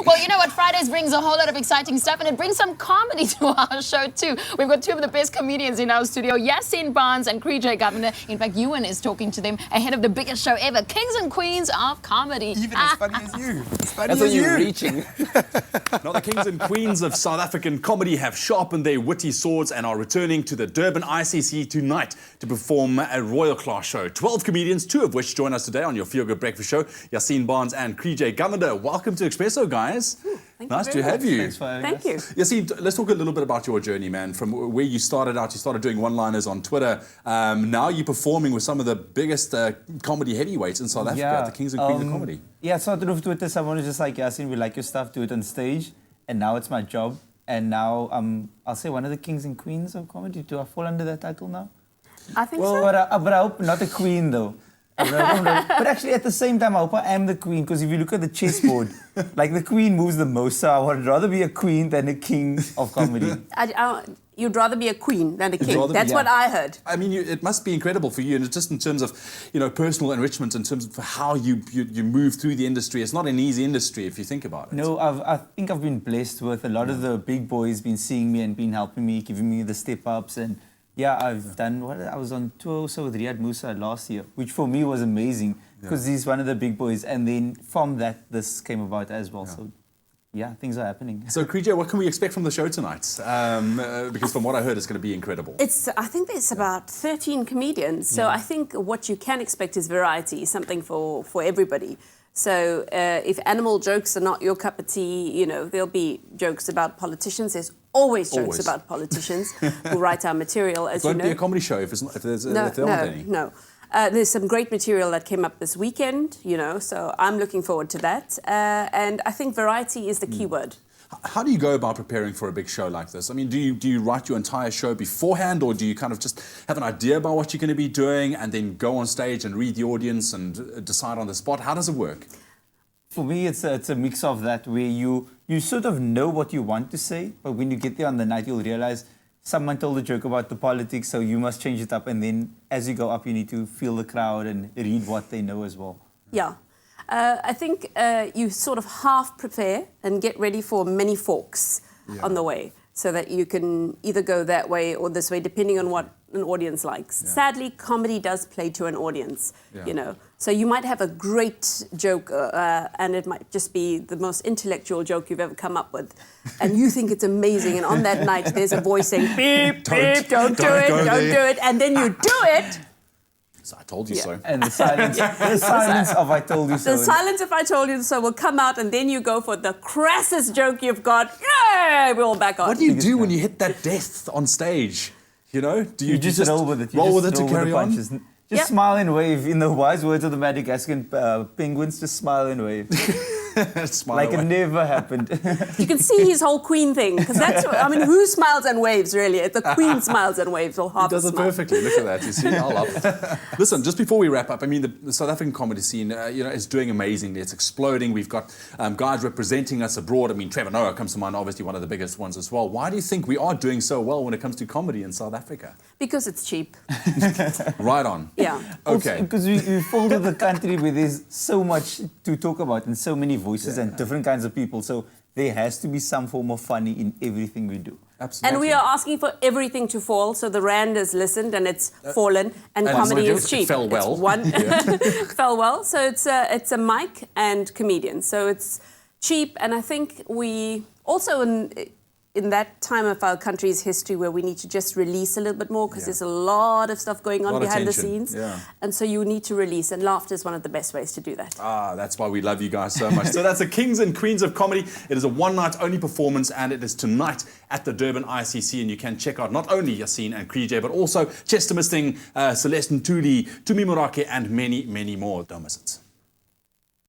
Well, you know what? Fridays brings a whole lot of exciting stuff, and it brings some comedy to our show too. We've got two of the best comedians in our studio, Yaaseen and Krijay Govender. In fact, Ewan is talking to them ahead of the biggest show ever, Kings and Queens of Comedy. Even as funny as you. As funny That's as what you. you're reaching. Now, the kings and queens of South African comedy have sharpened their witty swords and are returning to the Durban ICC tonight to perform a royal class show. 12 comedians, two of which join us today on your Feel Good Breakfast show, Yaaseen and Krijay Govender. Welcome to Expresso, guys. Nice to have you. Thanks for having us. Thank you. Yaaseen, let's talk a little bit about your journey, man. From where you started out, you started doing one-liners on Twitter. Now you're performing with some of the biggest comedy heavyweights in South Africa, the kings and queens of comedy. Yeah, I started off Twitter. Someone was just like, Yaaseen, we like your stuff, do it on stage. And now it's my job. And now I'll say one of the kings and queens of comedy. Do I fall under that title now? I think so. But I hope not a queen, though. But actually, at the same time, I hope I am the queen, because if you look at the chessboard, like the queen moves the most, so I would rather be a queen than a king of comedy. You'd rather be a queen than a king. That's what I heard. I mean, it must be incredible for you, and just in terms of, personal enrichment, in terms of how you move through the industry. It's not an easy industry if you think about it. No, I think I've been blessed with a lot of the big boys been seeing me and been helping me, giving me the step-ups. And yeah, I've done I was on tour also with Riyad Musa last year, which for me was amazing, because he's one of the big boys. And then from that, this came about as well. So yeah, things are happening. So, Krijay, what can we expect from the show tonight? Because from what I heard, it's going to be incredible. I think there's about 13 comedians. So I think what you can expect is variety, something for everybody. So if animal jokes are not your cup of tea, there'll be jokes about politicians. There's always jokes about politicians who write our material, as it won't be a comedy show if there aren't any. No. There's some great material that came up this weekend, so I'm looking forward to that. And I think variety is the key word. How do you go about preparing for a big show like this? I mean, do you write your entire show beforehand, or do you kind of just have an idea about what you're going to be doing and then go on stage and read the audience and decide on the spot? How does it work? For me, it's a mix of that, where you sort of know what you want to say, but when you get there on the night, you'll realize someone told a joke about the politics, so you must change it up. And then as you go up, you need to feel the crowd and read what they know as well. Yeah. I think you sort of half prepare and get ready for many forks on the way, so that you can either go that way or this way, depending on what an audience likes. Yeah. Sadly, comedy does play to an audience, So you might have a great joke and it might just be the most intellectual joke you've ever come up with. And you think it's amazing. And on that night, there's a voice saying, beep, beep, don't do it. And then you do it. So I told you so. And the silence, the silence of I told you so. The silence of I told you so will come out, and then you go for the crassest joke you've got. Yay! We're all back on. What do you do when you hit that death on stage? Do you just roll with it? Roll with it to carry on? Just smile and wave. In the wise words of the Madagascan penguins, just smile and wave. Like it never happened. You can see his whole queen thing, because who smiles and waves, really? The queen smiles and waves, or half a smile. He does it perfectly. Look at that. You see, I love it. Listen, just before we wrap up, the South African comedy scene, is doing amazingly. It's exploding. We've got guys representing us abroad. Trevor Noah comes to mind, obviously one of the biggest ones as well. Why do you think we are doing so well when it comes to comedy in South Africa? Because it's cheap. Right on. Yeah. Okay. Because we fall to the country where there's so much to talk about and so many voices and different kinds of people. So there has to be some form of funny in everything we do. Absolutely. And we are asking for everything to fall. So the rand has listened and it's fallen, and comedy is cheap. It fell well. Fell well. So it's a mic and comedian. So it's cheap, and I think we also in that time of our country's history where we need to just release a little bit more, because there's a lot of stuff going on behind the scenes. Yeah. And so you need to release, and laughter is one of the best ways to do that. That's why we love you guys so much. So that's the Kings and Queens of Comedy. It is a one-night only performance, and it is tonight at the Durban ICC, and you can check out not only Yaaseen and Krijay, but also Chester Misting, Celeste Ntuli, Tumi Morake, and many, many more. Don't miss it.